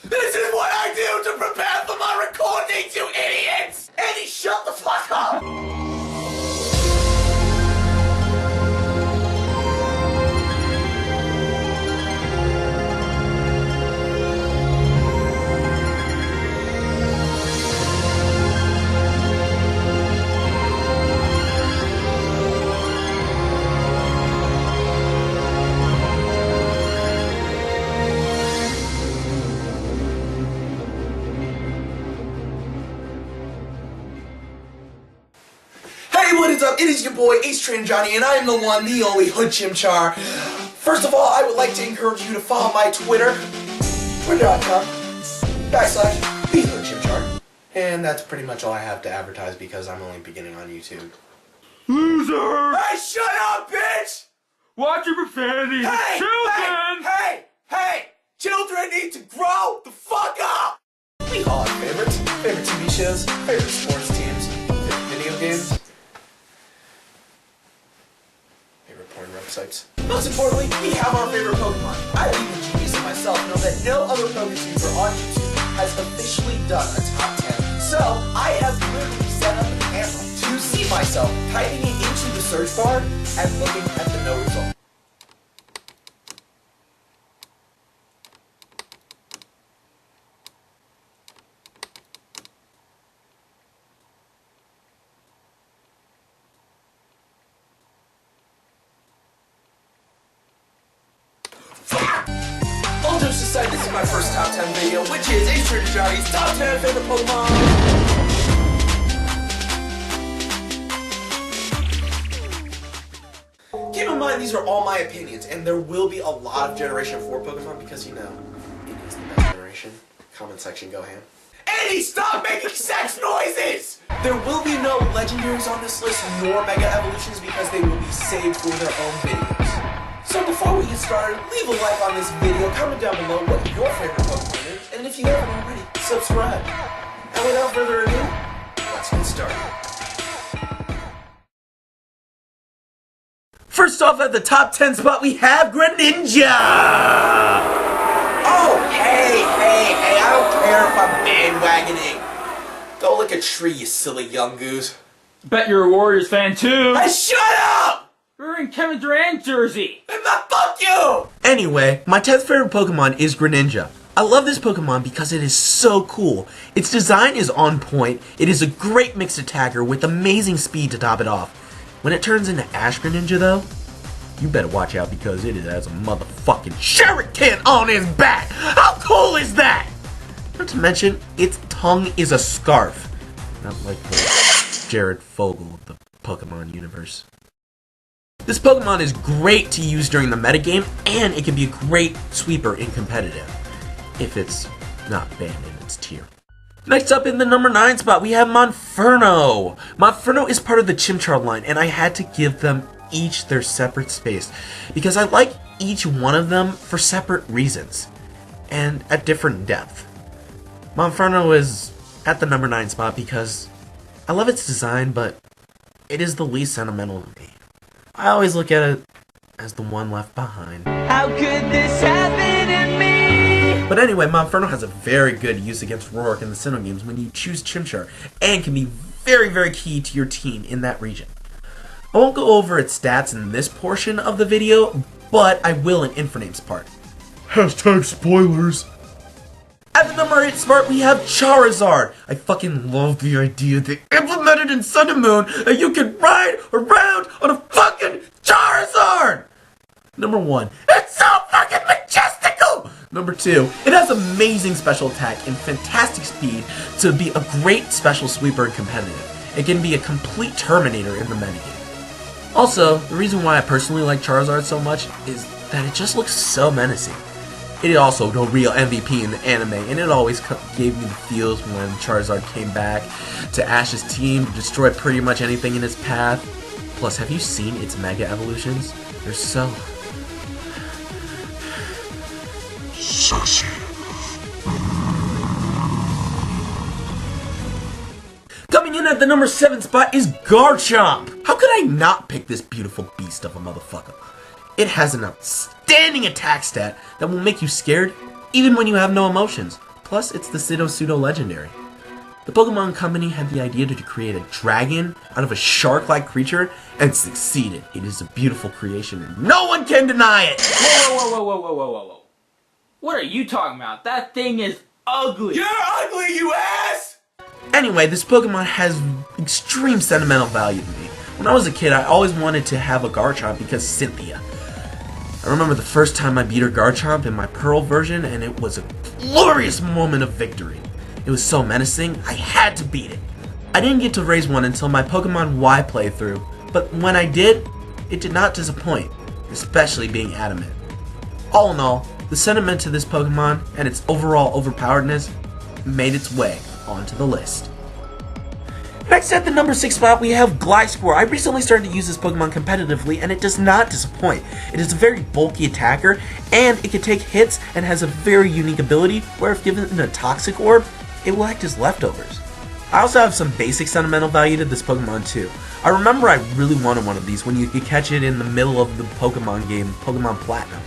This is what I do to prepare for my recordings, you idiots! Eddie, shut the fuck up! What is up? It is your boy, Ace Train Johnny, and I am the one, the only Hood Chimchar. First of all, I would like to encourage you to follow my Twitter, twitter.com/TheHoodChimchar. And that's pretty much all I have to advertise because I'm only beginning on YouTube. Loser! Hey, shut up, bitch! Watch your profanity! Hey! Children! Hey! Children need to grow the fuck up! We all have favorites. Favorite TV shows, favorite sports teams, favorite video games. Porn websites. Most importantly, we have our favorite Pokemon. I, being the genius of myself, know that no other PokeTuber on YouTube has officially done a top 10. So, I have literally set up a camera to see myself typing it into the search bar and looking at the no result. All jokes aside, this is my first top 10 video, which is Ace Train Johnny's top 10 favorite Pokemon. Keep in mind, these are all my opinions, and there will be a lot of Generation 4 Pokemon because, you know, it is the best generation. Comment section, go ham. Eddie, stop making sex noises! There will be no legendaries on this list, nor Mega Evolutions, because they will be saved for their own videos. So before we get started, leave a like on this video, comment down below what your favorite Pokemon is, and if you haven't already, subscribe. And without further ado, let's get started. First off, at the top 10 spot, we have Greninja! Oh, hey, I don't care if I'm bandwagoning. Go lick a tree, you silly young goose. Bet you're a Warriors fan too! Hey, shut up! We're in Kevin Durant jersey! And fuck you! Anyway, my 10th favorite Pokemon is Greninja. I love this Pokemon because it is so cool. Its design is on point, it is a great mixed attacker with amazing speed to top it off. When it turns into Ash Greninja though, you better watch out because it has a motherfucking shuriken on his back! How cool is that? Not to mention, its tongue is a scarf. Not like the Jared Fogle of the Pokemon universe. This Pokemon is great to use during the metagame, and it can be a great sweeper in competitive, if it's not banned in its tier. Next up in the number 9 spot, we have Monferno. Monferno is part of the Chimchar line, and I had to give them each their separate space, because I like each one of them for separate reasons, and at different depth. Monferno is at the number 9 spot because I love its design, but it is the least sentimental to me. I always look at it as the one left behind. How could this happen to me? But anyway, Monferno has a very good use against Roark in the Sinnoh games when you choose Chimchar, and can be very, very key to your team in that region. I won't go over its stats in this portion of the video, but I will in Infernape's part. Hashtag spoilers. At the number 8 spot, we have Charizard. I fucking love the idea they implemented in Sun and Moon that you can ride around on a fucking Charizard! Number 1, it's so fucking majestical! Number 2, it has amazing special attack and fantastic speed to be a great special sweeper and competitive. It can be a complete Terminator in the metagame. Also, the reason why I personally like Charizard so much is that it just looks so menacing. It is also the real MVP in the anime, and it always gave me the feels when Charizard came back to Ash's team to destroy pretty much anything in its path. Plus, have you seen its Mega Evolutions? They're so sexy. Coming in at the number 7 spot is Garchomp. How could I not pick this beautiful beast of a motherfucker? It has an outstanding attack stat that will make you scared even when you have no emotions. Plus, it's the pseudo legendary. The Pokemon Company had the idea to create a dragon out of a shark-like creature, and succeeded. It is a beautiful creation, and no one can deny it! Whoa. What are you talking about? That thing is ugly. You're ugly, you ass! Anyway, this Pokemon has extreme sentimental value to me. When I was a kid, I always wanted to have a Garchomp because Cynthia. I remember the first time I beat her Garchomp in my Pearl version, and it was a glorious moment of victory. It was so menacing, I had to beat it. I didn't get to raise one until my Pokemon Y playthrough, but when I did, it did not disappoint, especially being adamant. All in all, the sentiment to this Pokemon and its overall overpoweredness made its way onto the list. Next at the number 6 spot we have Spore. I recently started to use this Pokemon competitively and it does not disappoint. It is a very bulky attacker and it can take hits and has a very unique ability where if given a Toxic Orb, it will act as leftovers. I also have some basic sentimental value to this Pokemon too. I remember I really wanted one of these when you could catch it in the middle of the Pokemon game, Pokemon Platinum.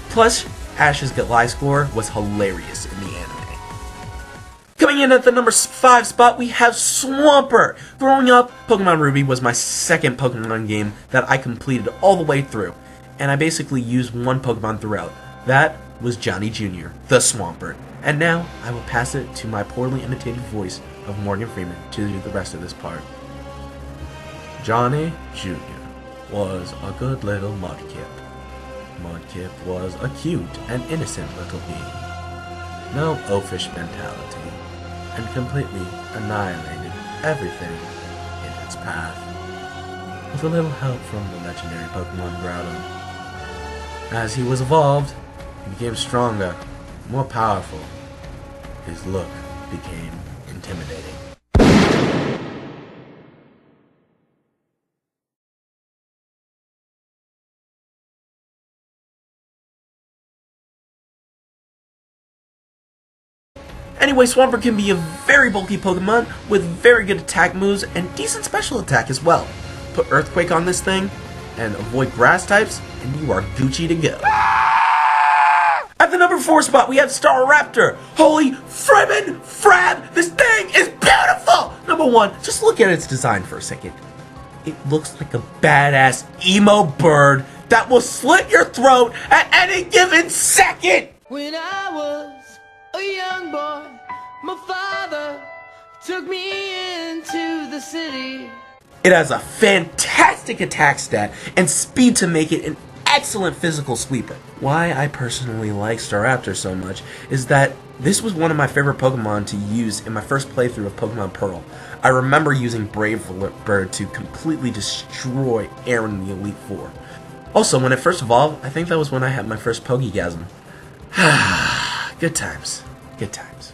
Plus, Ash's Gliscor was hilarious in the anime. Coming in at the number 5 spot, we have Swampert. Growing up, Pokemon Ruby was my second Pokemon game that I completed all the way through, and I basically used one Pokemon throughout. That was Jonny Jr., the Swampert. And now, I will pass it to my poorly imitated voice of Morgan Freeman to do the rest of this part. Jonny Jr. was a good little Mudkip. Mudkip was a cute and innocent little being. No oafish mentality, and completely annihilated everything in its path. With a little help from the legendary Pokemon Groudon. As he was evolved, he became stronger, more powerful. His look became intimidating. Anyway, Swampert can be a very bulky Pokemon with very good attack moves and decent special attack as well. Put Earthquake on this thing and avoid grass types and you are Gucci to go. At the number 4 spot, we have Staraptor. Holy fribbin' frab, this thing is beautiful! Number 1, just look at its design for a second. It looks like a badass emo bird that will slit your throat at any given second! When I was a young boy, my father took me into the city. It has a fantastic attack stat and speed to make it an excellent physical sweeper. Why I personally like Staraptor so much is that this was one of my favorite Pokemon to use in my first playthrough of Pokemon Pearl. I remember using Brave Bird to completely destroy Aaron the Elite Four. Also, when it first evolved, I think that was when I had my first Pokegasm. Good times. Good times.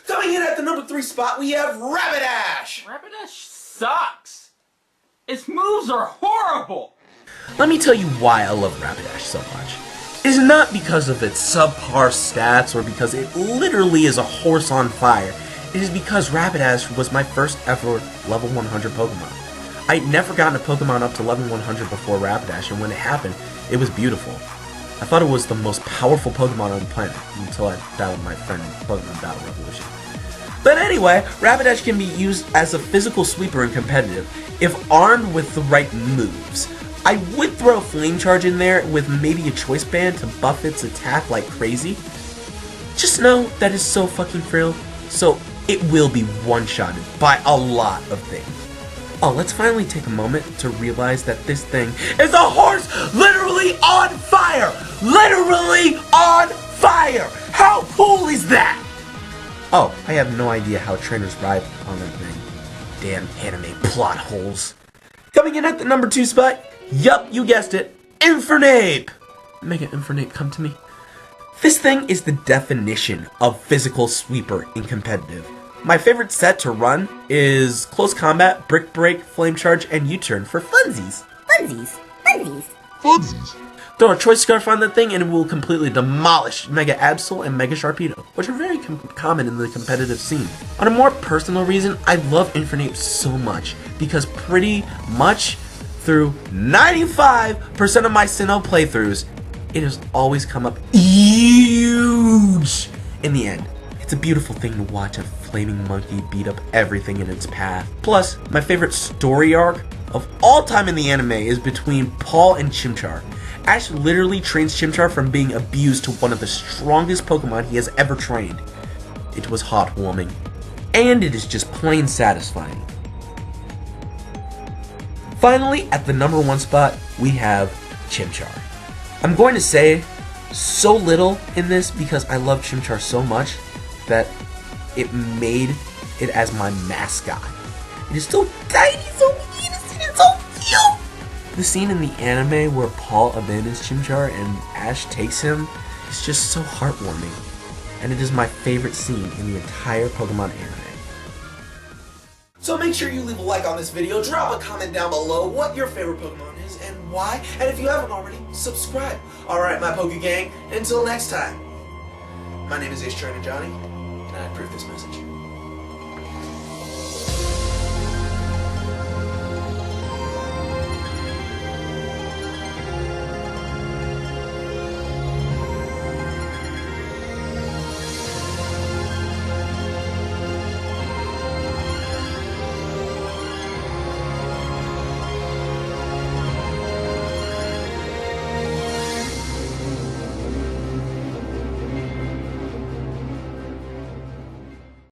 Coming in at the number 3 spot, we have Rapidash! Rapidash sucks. Its moves are horrible. Let me tell you why I love Rapidash so much. It's not because of its subpar stats or because it literally is a horse on fire. It is because Rapidash was my first ever level 100 Pokemon. I'd never gotten a Pokemon up to level 100 before Rapidash, and when it happened, it was beautiful. I thought it was the most powerful Pokemon on the planet until I battled my friend in Pokemon Battle Revolution. But anyway, Rapidash can be used as a physical sweeper in competitive if armed with the right moves. I would throw Flame Charge in there with maybe a Choice Band to buff its attack like crazy. Just know that it's so fucking frail, so it will be one-shotted by a lot of things. Oh, let's finally take a moment to realize that this thing is a horse literally on fire! Literally on fire! How cool is that? Oh, I have no idea how trainers ride on that thing. Damn anime plot holes. Coming in at the number 2 spot, yup, you guessed it, Infernape! Mega Infernape, come to me. This thing is the definition of physical sweeper in competitive. My favorite set to run is Close Combat, Brick Break, Flame Charge, and U-Turn for funsies. Funsies. Throw a Choice Scarf on that thing and it will completely demolish Mega Absol and Mega Sharpedo, which are very common in the competitive scene. On a more personal reason, I love Infernape so much because pretty much through 95% of my Sinnoh playthroughs, it has always come up huge in the end. It's It's a beautiful thing to watch a flaming monkey beat up everything in its path. Plus, my favorite story arc of all time in the anime is between Paul and Chimchar. Ash literally trains Chimchar from being abused to one of the strongest Pokemon he has ever trained. It was heartwarming, and it is just plain satisfying. Finally, at the number 1 spot, we have Chimchar. I'm going to say so little in this because I love Chimchar so much that it made it as my mascot. It is so tiny, so innocent, and so cute! The scene in the anime where Paul abandons Chimchar and Ash takes him is just so heartwarming, and it is my favorite scene in the entire Pokemon anime. So make sure you leave a like on this video, drop a comment down below what your favorite Pokemon is and why, and if you haven't already, subscribe. Alright, my Poke Gang, until next time. My name is Jonny, and I approve this message.